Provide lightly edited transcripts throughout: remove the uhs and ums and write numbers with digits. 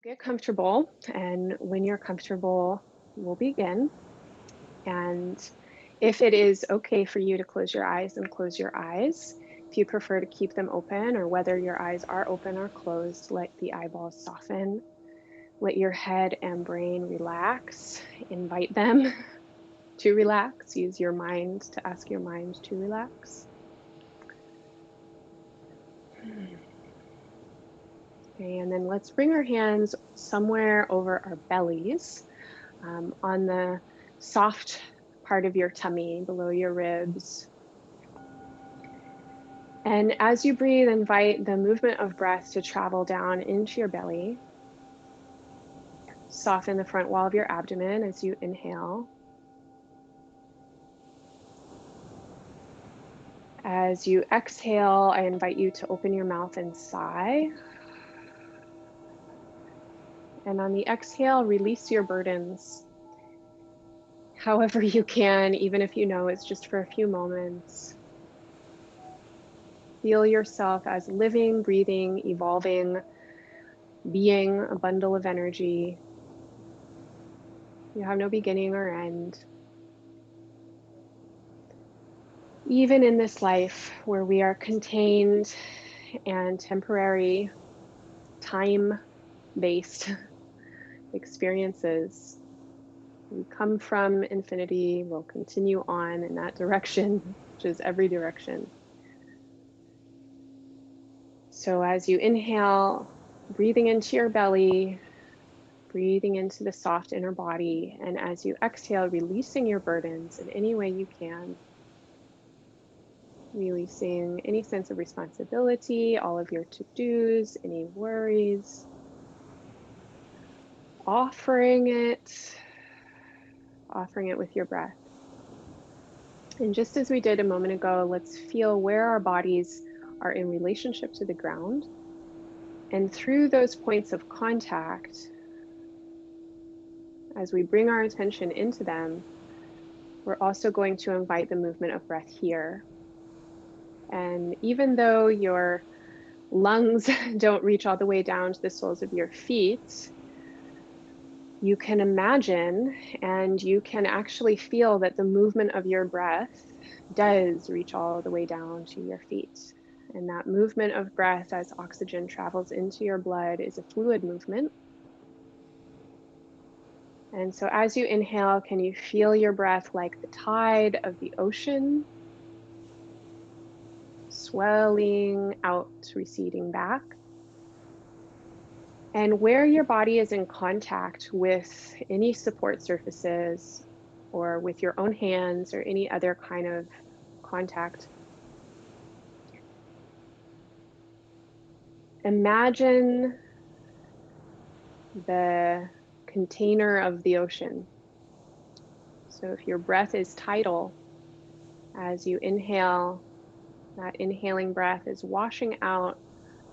Get comfortable, and when you're comfortable, we'll begin. And if it is okay for you to close your eyes, then close your eyes. If you prefer to keep them open, or whether your eyes are open or closed, let the eyeballs soften. Let your head and brain relax. Invite them to relax. Use your mind to ask your mind to relax. Okay, and then let's bring our hands somewhere over our bellies, on the soft part of your tummy, below your ribs. And as you breathe, invite the movement of breath to travel down into your belly. Soften the front wall of your abdomen as you inhale. As you exhale, I invite you to open your mouth and sigh. And on the exhale, release your burdens. However you can, even if you know it's just for a few moments. Feel yourself as living, breathing, evolving, being a bundle of energy. You have no beginning or end. Even in this life where we are contained and temporary, time based experiences, we come from infinity, we'll continue on in that direction, which is every direction. So as you inhale, breathing into your belly, breathing into the soft inner body, and as you exhale, releasing your burdens in any way you can, releasing any sense of responsibility, all of your to-dos, any worries, offering it, offering it with your breath. And just as we did a moment ago, let's feel where our bodies are in relationship to the ground. And through those points of contact, as we bring our attention into them, we're also going to invite the movement of breath here. And even though your lungs don't reach all the way down to the soles of your feet, you can imagine and you can actually feel that the movement of your breath does reach all the way down to your feet. And that movement of breath as oxygen travels into your blood is a fluid movement. And so as you inhale, can you feel your breath like the tide of the ocean, swelling out, receding back? And where your body is in contact with any support surfaces or with your own hands or any other kind of contact, imagine the container of the ocean. So if your breath is tidal, as you inhale, that inhaling breath is washing out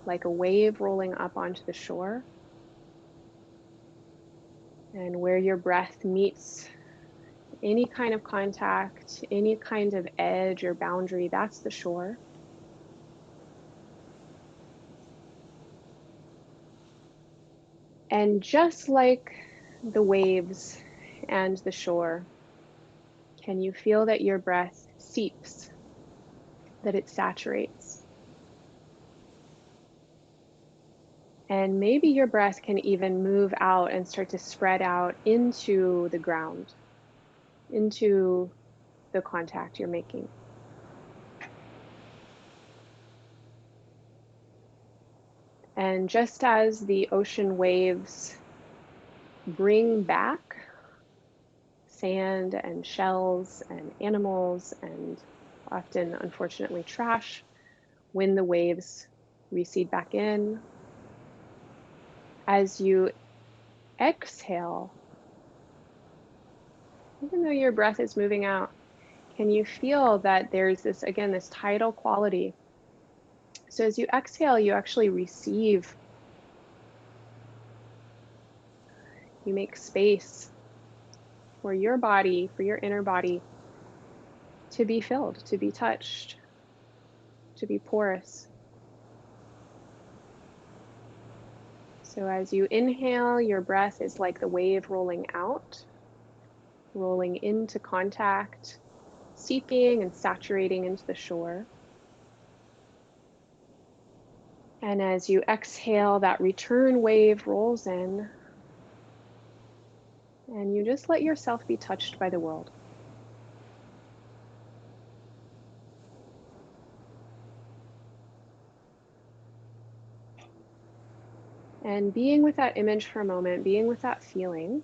like a wave rolling up onto the shore. And where your breath meets any kind of contact, any kind of edge or boundary, that's the shore. And just like the waves and the shore, can you feel that your breath seeps, that it saturates? And maybe your breath can even move out and start to spread out into the ground, into the contact you're making. And just as the ocean waves bring back sand and shells and animals and often, unfortunately, trash when the waves recede back in, as you exhale, even though your breath is moving out, can you feel that there's this, again, this tidal quality? So as you exhale, you actually receive, you make space for your body, for your inner body to be filled, to be touched, to be porous. So as you inhale, your breath is like the wave rolling out, rolling into contact, seeping and saturating into the shore. And as you exhale, that return wave rolls in, and you just let yourself be touched by the world. And being with that image for a moment, being with that feeling,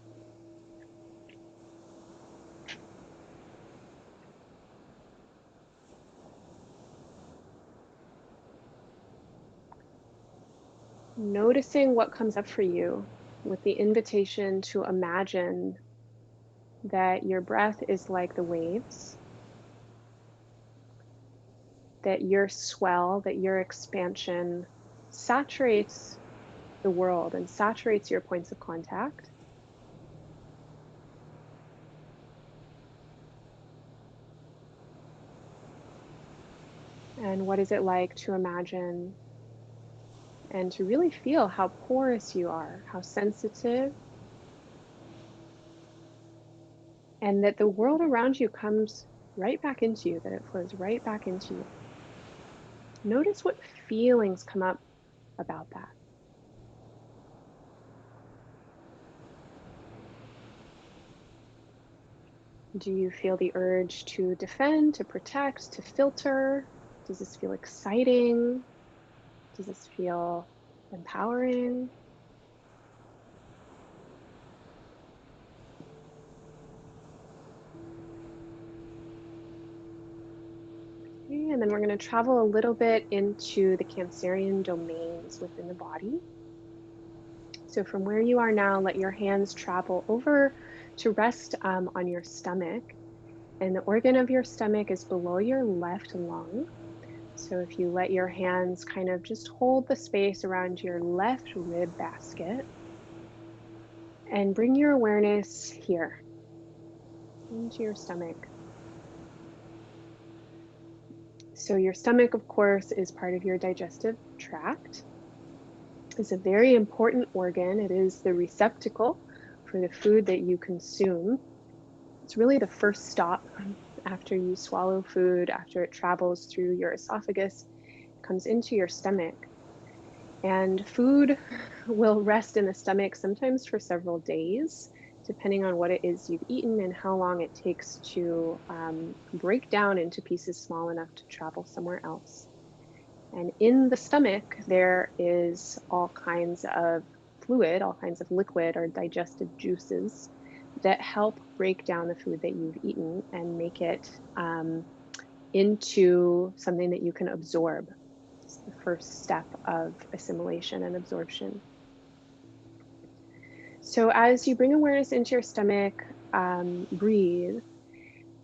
noticing what comes up for you with the invitation to imagine that your breath is like the waves, that your swell, that your expansion saturates the world and saturates your points of contact. And what is it like to imagine and to really feel how porous you are, how sensitive, and that the world around you comes right back into you, that it flows right back into you. Notice what feelings come up about that. Do you feel the urge to defend, to protect, to filter? Does this feel exciting? Does this feel empowering? Okay, and then we're going to travel a little bit into the Cancerian domains within the body. So from where you are now, let your hands travel over to rest on your stomach. And the organ of your stomach is below your left lung. So if you let your hands kind of just hold the space around your left rib basket and bring your awareness here into your stomach. So your stomach, of course, is part of your digestive tract. It's a very important organ. It is the receptacle for the food that you consume. It's really the first stop after you swallow food, after it travels through your esophagus, comes into your stomach. And food will rest in the stomach sometimes for several days, depending on what it is you've eaten and how long it takes to break down into pieces small enough to travel somewhere else. And in the stomach, there is all kinds of fluid, all kinds of liquid or digestive juices that help break down the food that you've eaten and make it into something that you can absorb. It's the first step of assimilation and absorption. So as you bring awareness into your stomach, breathe,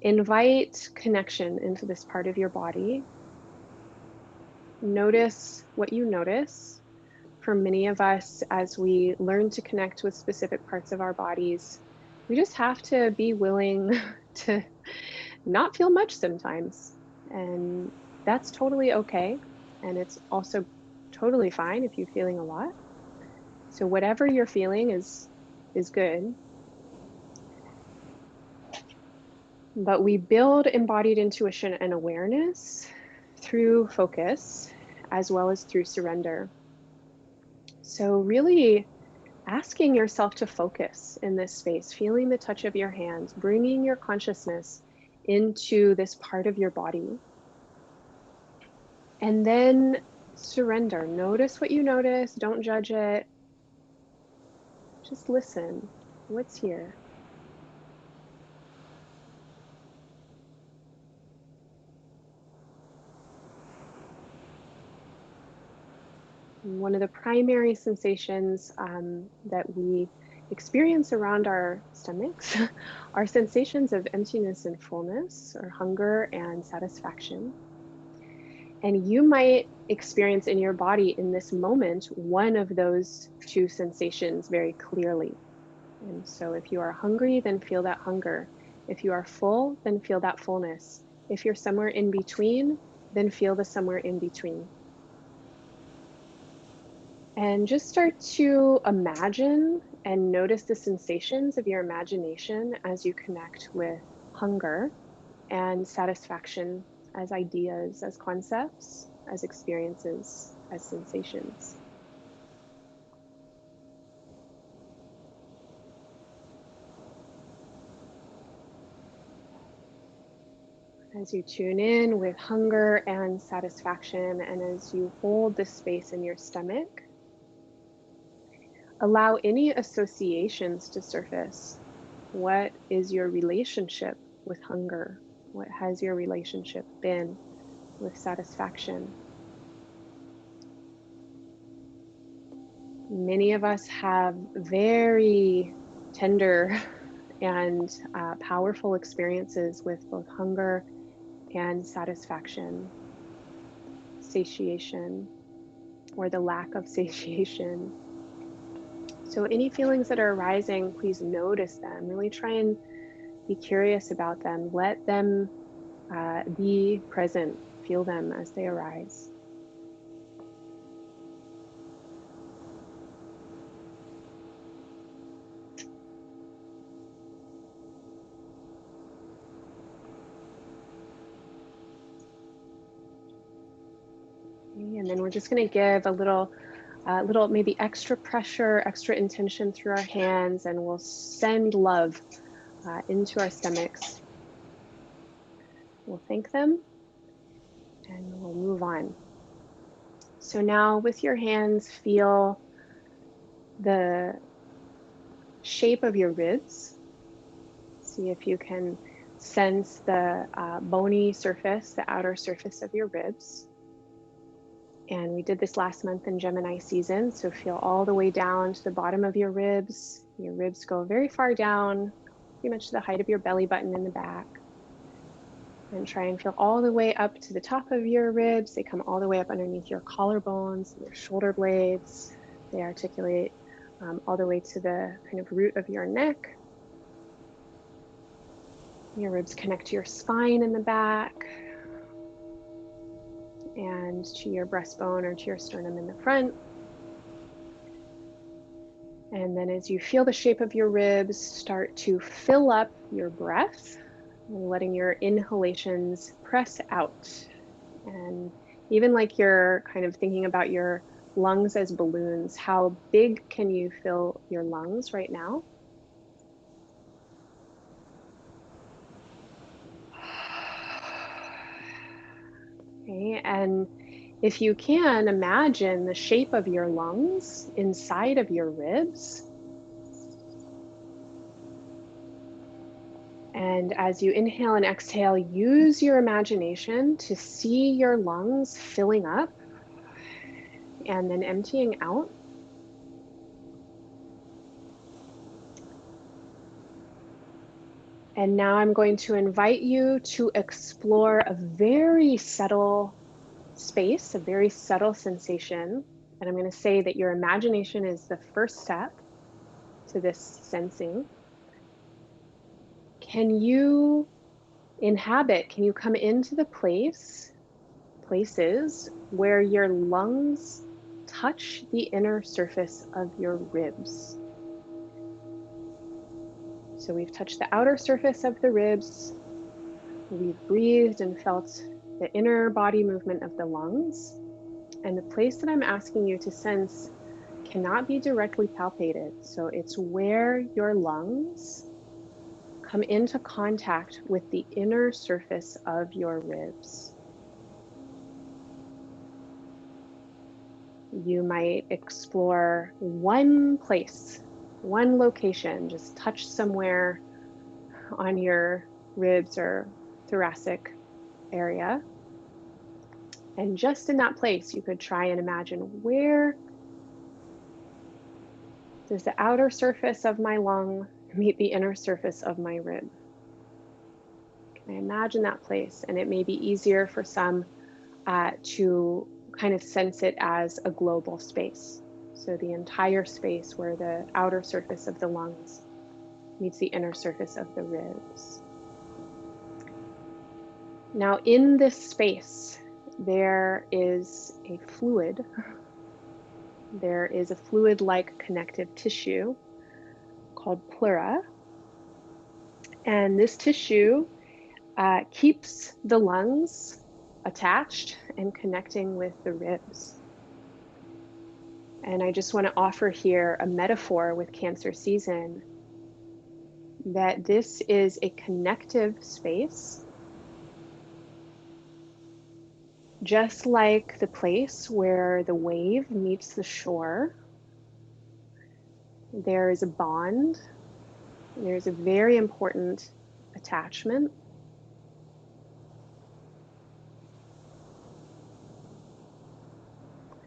invite connection into this part of your body. Notice what you notice. For many of us, as we learn to connect with specific parts of our bodies, we just have to be willing to not feel much sometimes. And that's totally okay. And it's also totally fine if you're feeling a lot. So whatever you're feeling is good. But we build embodied intuition and awareness through focus as well as through surrender. So really asking yourself to focus in this space, feeling the touch of your hands, bringing your consciousness into this part of your body. And then surrender. Notice what you notice. Don't judge it. Just listen. What's here? One of the primary sensations that we experience around our stomachs are sensations of emptiness and fullness, or hunger and satisfaction. And you might experience in your body in this moment one of those two sensations very clearly. And so if you are hungry, then feel that hunger. If you are full, then feel that fullness. If you're somewhere in between, then feel the somewhere in between. And just start to imagine and notice the sensations of your imagination as you connect with hunger and satisfaction as ideas, as concepts, as experiences, as sensations. As you tune in with hunger and satisfaction, and as you hold this space in your stomach, allow any associations to surface. What is your relationship with hunger? What has your relationship been with satisfaction? Many of us have very tender and powerful experiences with both hunger and satisfaction, satiation, or the lack of satiation. So, any feelings that are arising, please notice them. Really try and be curious about them. Let them be present. Feel them as they arise. Okay, and then we're just going to give a little maybe extra pressure, extra intention through our hands, and we'll send love into our stomachs. We'll thank them and we'll move on. So now with your hands, feel the shape of your ribs. See if you can sense the bony surface, the outer surface of your ribs. And we did this last month in Gemini season. So feel all the way down to the bottom of your ribs. Your ribs go very far down, pretty much to the height of your belly button in the back. And try and feel all the way up to the top of your ribs. They come all the way up underneath your collarbones and your shoulder blades. They articulate all the way to the kind of root of your neck. Your ribs connect to your spine in the back and to your breastbone or to your sternum in the front. And then as you feel the shape of your ribs, start to fill up your breath, letting your inhalations press out. And even like you're kind of thinking about your lungs as balloons, how big can you fill your lungs right now? Okay, and if you can, imagine the shape of your lungs inside of your ribs. And as you inhale and exhale, use your imagination to see your lungs filling up and then emptying out. And now I'm going to invite you to explore a very subtle space, a very subtle sensation. And I'm going to say that your imagination is the first step to this sensing. Can you can you come into the places where your lungs touch the inner surface of your ribs? So we've touched the outer surface of the ribs. We've breathed and felt the inner body movement of the lungs. And the place that I'm asking you to sense cannot be directly palpated. So it's where your lungs come into contact with the inner surface of your ribs. You might explore one place, one location, just touch somewhere on your ribs or thoracic area. And just in that place, you could try and imagine, where does the outer surface of my lung meet the inner surface of my rib? Can I imagine that place? And it may be easier for some to kind of sense it as a global space. So the entire space where the outer surface of the lungs meets the inner surface of the ribs. Now, in this space, there is a fluid there is a fluid-like connective tissue called pleura, and this tissue keeps the lungs attached and connecting with the ribs. And I just want to offer here a metaphor with Cancer season that this is a connective space, just like the place where the wave meets the shore. There is a bond, there's a very important attachment.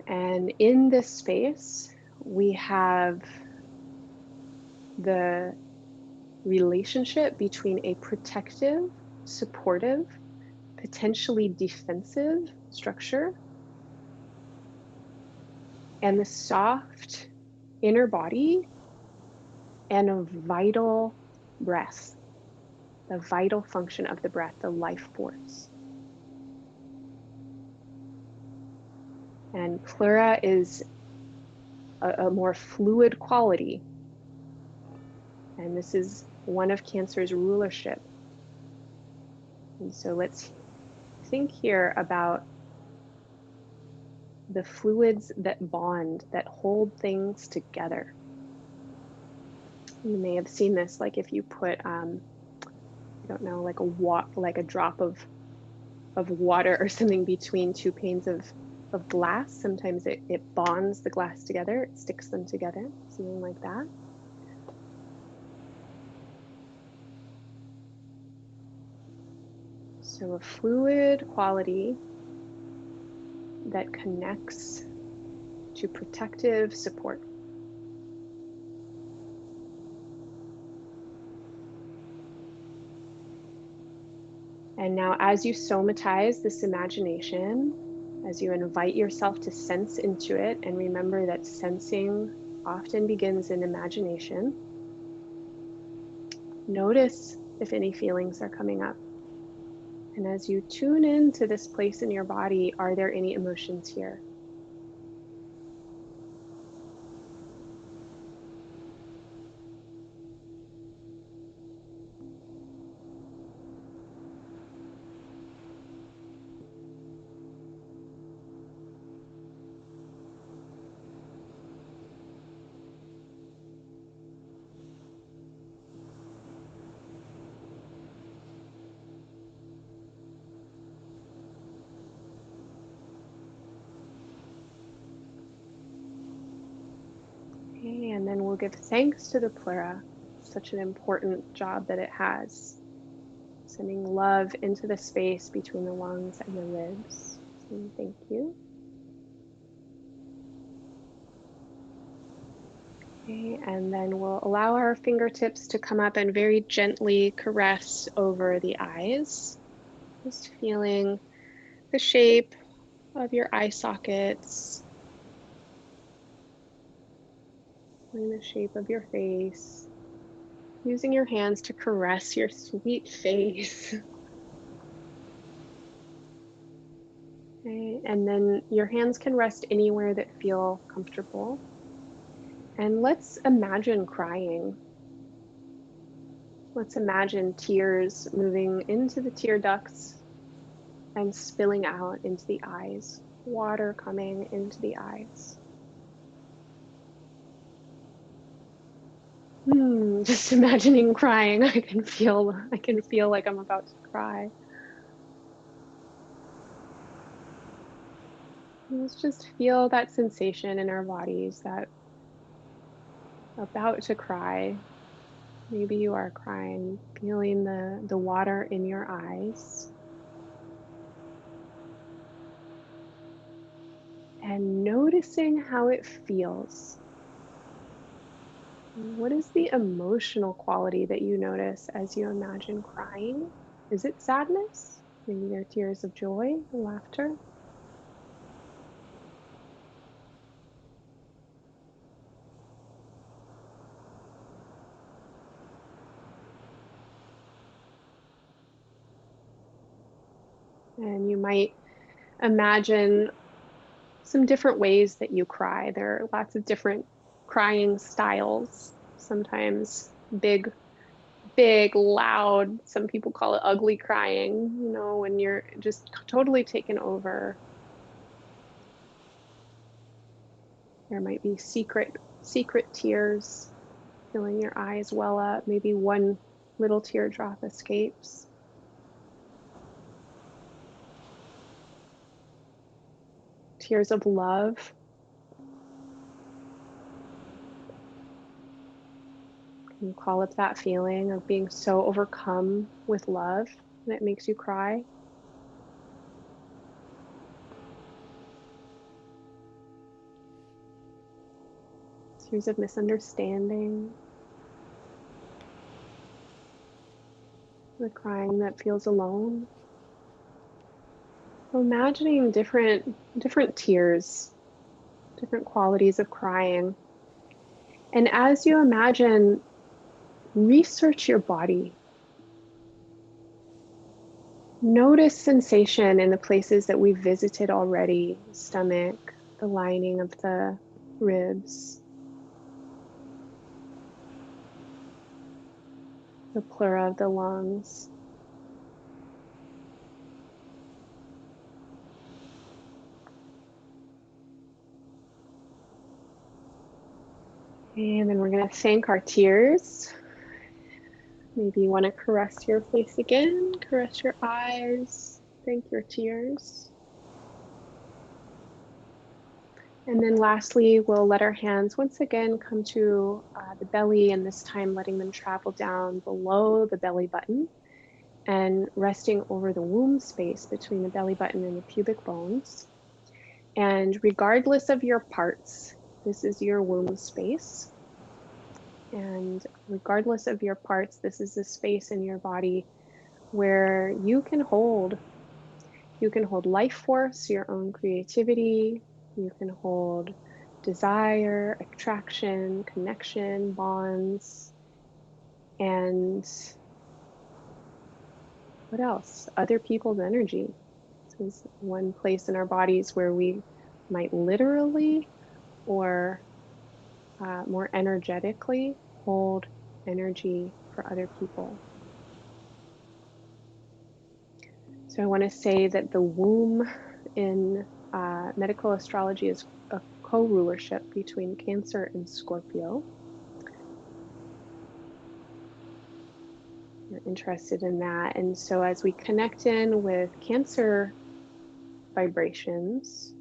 And in this space, we have the relationship between a protective, supportive, potentially defensive structure and the soft inner body and a vital breath, the vital function of the breath, the life force. And pleura is a more fluid quality. And this is one of Cancer's rulership. And so let's think here about the fluids that bond, that hold things together. You may have seen this, like if you put, I don't know, like a drop of water or something between two panes of glass. Sometimes it bonds the glass together, it sticks them together, something like that. So a fluid quality that connects to protective support. And now as you somatize this imagination, as you invite yourself to sense into it, and remember that sensing often begins in imagination, notice if any feelings are coming up. And as you tune into this place in your body, are there any emotions here? Okay, and then we'll give thanks to the pleura. Such an important job that it has. Sending love into the space between the lungs and the ribs. So thank you. Okay, and then we'll allow our fingertips to come up and very gently caress over the eyes. Just feeling the shape of your eye sockets, feeling the shape of your face, using your hands to caress your sweet face. Okay, and then your hands can rest anywhere that feel comfortable. And let's imagine crying. Let's imagine tears moving into the tear ducts and spilling out into the eyes, water coming into the eyes. Just imagining crying, I can feel like I'm about to cry. Let's just feel that sensation in our bodies, that about to cry. Maybe you are crying, feeling the water in your eyes. And noticing how it feels. What is the emotional quality that you notice as you imagine crying? Is it sadness? Maybe there are tears of joy, laughter. And you might imagine some different ways that you cry. There are lots of different crying styles. Sometimes big, big, loud. Some people call it ugly crying, you know, when you're just totally taken over. There might be secret tears, feeling your eyes well up. Maybe one little teardrop escapes. Tears of love. Can you call up that feeling of being so overcome with love that it makes you cry? Tears of misunderstanding. The crying that feels alone. So imagining different tears, different qualities of crying. And as you imagine, research your body. Notice sensation in the places that we've visited already, the stomach, the lining of the ribs, the pleura of the lungs. And then we're going to thank our tears. Maybe you want to caress your face again, caress your eyes, thank your tears. And then lastly, we'll let our hands once again come to the belly, and this time letting them travel down below the belly button and resting over the womb space between the belly button and the pubic bones. And regardless of your parts, this is your womb space. And regardless of your parts, this is the space in your body where you can hold life force, your own creativity. You can hold desire, attraction, connection, bonds, and what else? Other people's energy. This is one place in our bodies where we might literally or more energetically hold energy for other people. So I want to say that the womb in medical astrology is a co-rulership between Cancer and Scorpio. You're interested in that. And so as we connect in with Cancer vibrations,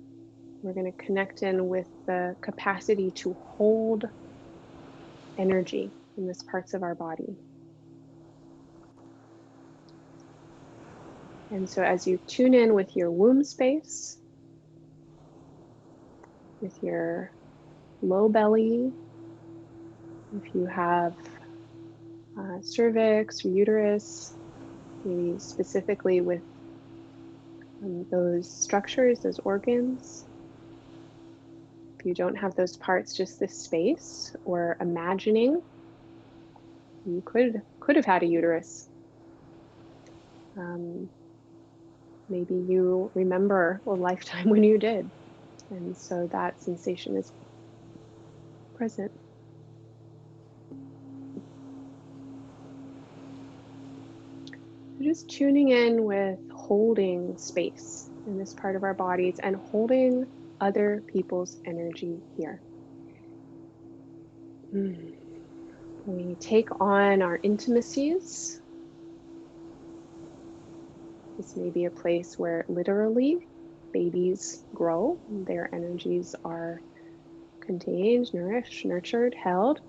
we're going to connect in with the capacity to hold energy in these parts of our body. And so as you tune in with your womb space, with your low belly, if you have cervix or uterus, maybe specifically with those structures, those organs. If you don't have those parts, just this space, or imagining you could have had a uterus. Maybe you remember a lifetime when you did, and so that sensation is present. Just tuning in with holding space in this part of our bodies and holding other people's energy here. We take on our intimacies. This may be a place where literally babies grow. Their energies are contained, nourished, nurtured, held.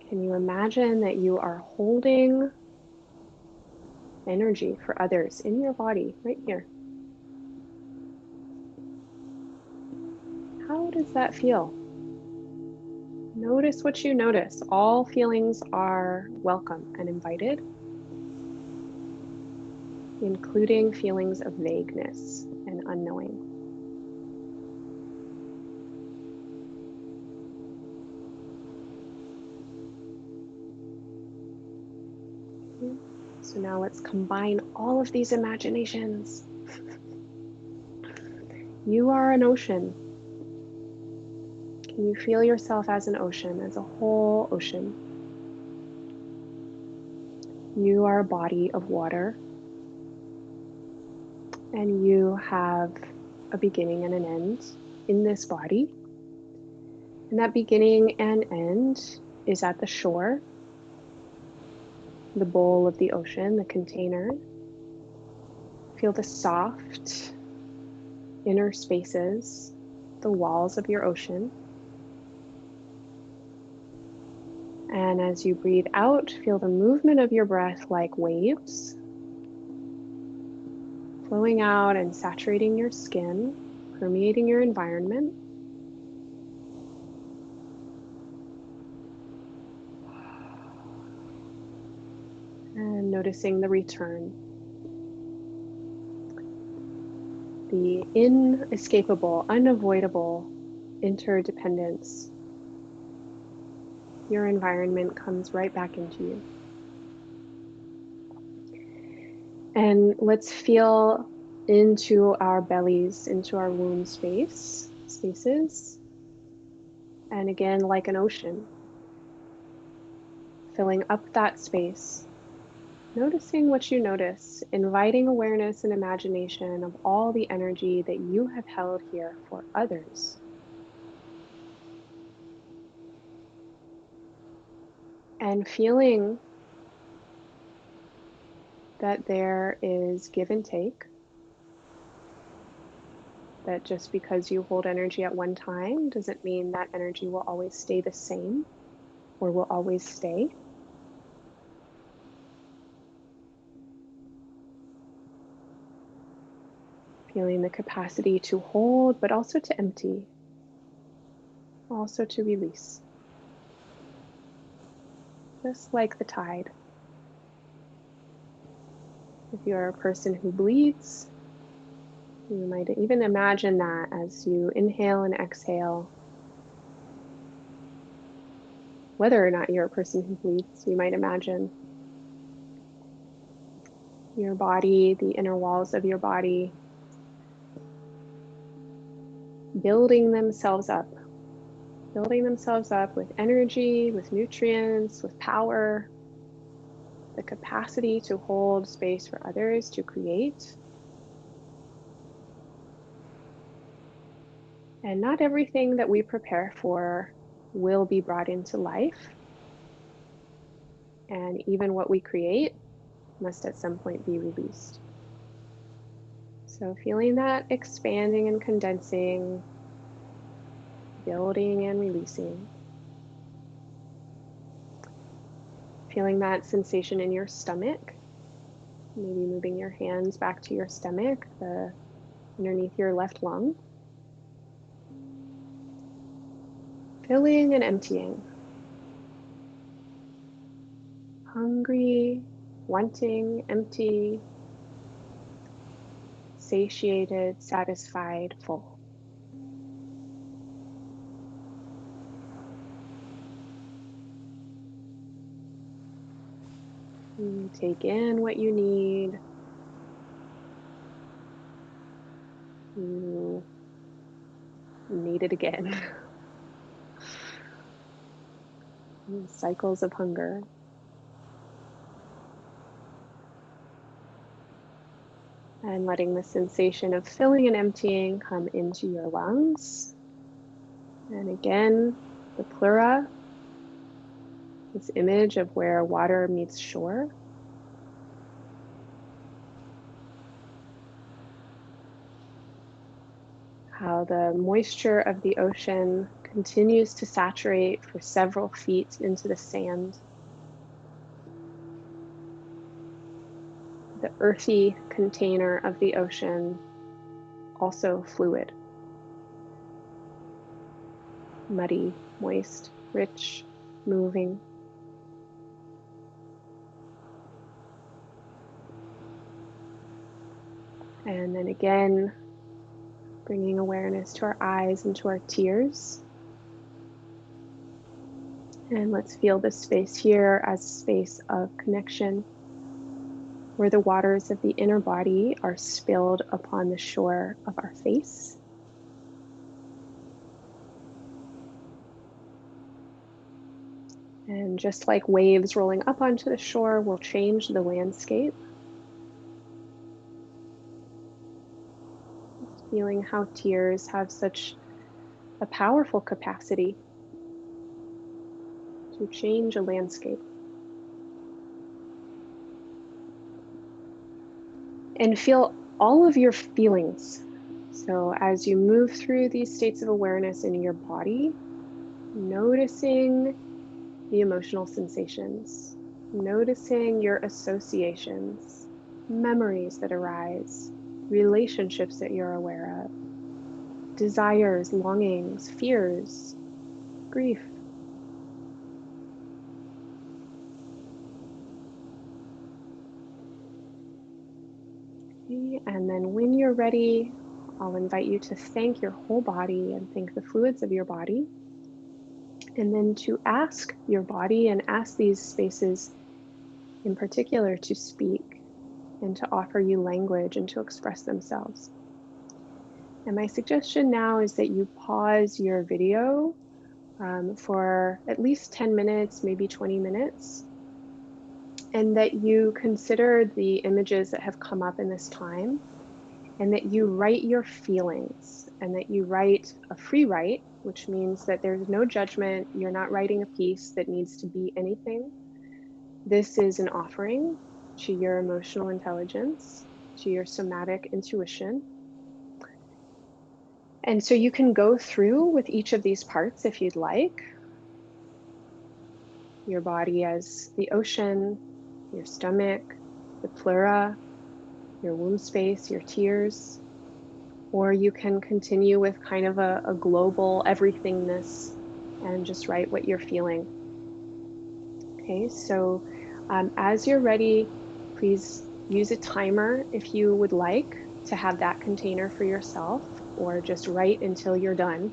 Can you imagine that you are holding energy for others in your body right here? How does that feel? Notice what you notice. All feelings are welcome and invited, including feelings of vagueness and unknowing. So now let's combine all of these imaginations. You are an ocean. Can you feel yourself as an ocean, as a whole ocean? You are a body of water, and you have a beginning and an end in this body. And that beginning and end is at the shore, the bowl of the ocean, the container. Feel the soft inner spaces, the walls of your ocean. And as you breathe out, feel the movement of your breath like waves, flowing out and saturating your skin, permeating your environment. And noticing the return. The inescapable, unavoidable interdependence. Your environment comes right back into you. And let's feel into our bellies, into our womb spaces. And again, like an ocean, filling up that space, noticing what you notice, inviting awareness and imagination of all the energy that you have held here for others. And feeling that there is give and take, that just because you hold energy at one time doesn't mean that energy will always stay the same or will always stay. Feeling the capacity to hold, but also to empty, also to release. Just like the tide. If you're a person who bleeds, you might even imagine that as you inhale and exhale. Whether or not you're a person who bleeds, you might imagine your body, the inner walls of your body, building themselves up with energy, with nutrients, with power, the capacity to hold space for others, to create. And not everything that we prepare for will be brought into life. And even what we create must at some point be released. So feeling that expanding and condensing, building and releasing. Feeling that sensation in your stomach, maybe moving your hands back to your stomach, underneath your left lung. Filling and emptying. Hungry, wanting, empty, satiated, satisfied, full. You take in what you need. You need it again. Cycles of hunger. And letting the sensation of filling and emptying come into your lungs. And again, the pleura, this image of where water meets shore. How the moisture of the ocean continues to saturate for several feet into the sand. The earthy container of the ocean, also fluid. Muddy, moist, rich, moving. And then again, bringing awareness to our eyes and to our tears. And let's feel this space here as a space of connection, where the waters of the inner body are spilled upon the shore of our face. And just like waves rolling up onto the shore will change the landscape, feeling how tears have such a powerful capacity to change a landscape. And feel all of your feelings. So as you move through these states of awareness in your body, noticing the emotional sensations, noticing your associations, memories that arise, relationships that you're aware of, desires, longings, fears, grief. Okay, and then when you're ready, I'll invite you to thank your whole body and thank the fluids of your body. And then to ask your body and ask these spaces in particular to speak and to offer you language and to express themselves. And my suggestion now is that you pause your video for at least 10 minutes, maybe 20 minutes, and that you consider the images that have come up in this time, and that you write your feelings, and that you write a free write, which means that there's no judgment. You're not writing a piece that needs to be anything. This is an offering to your emotional intelligence, to your somatic intuition. And so you can go through with each of these parts if you'd like. Your body as the ocean, your stomach, the pleura, your womb space, your tears. Or you can continue with kind of a global everythingness and just write what you're feeling. Okay, so as you're ready, please use a timer if you would like to have that container for yourself, or just write until you're done.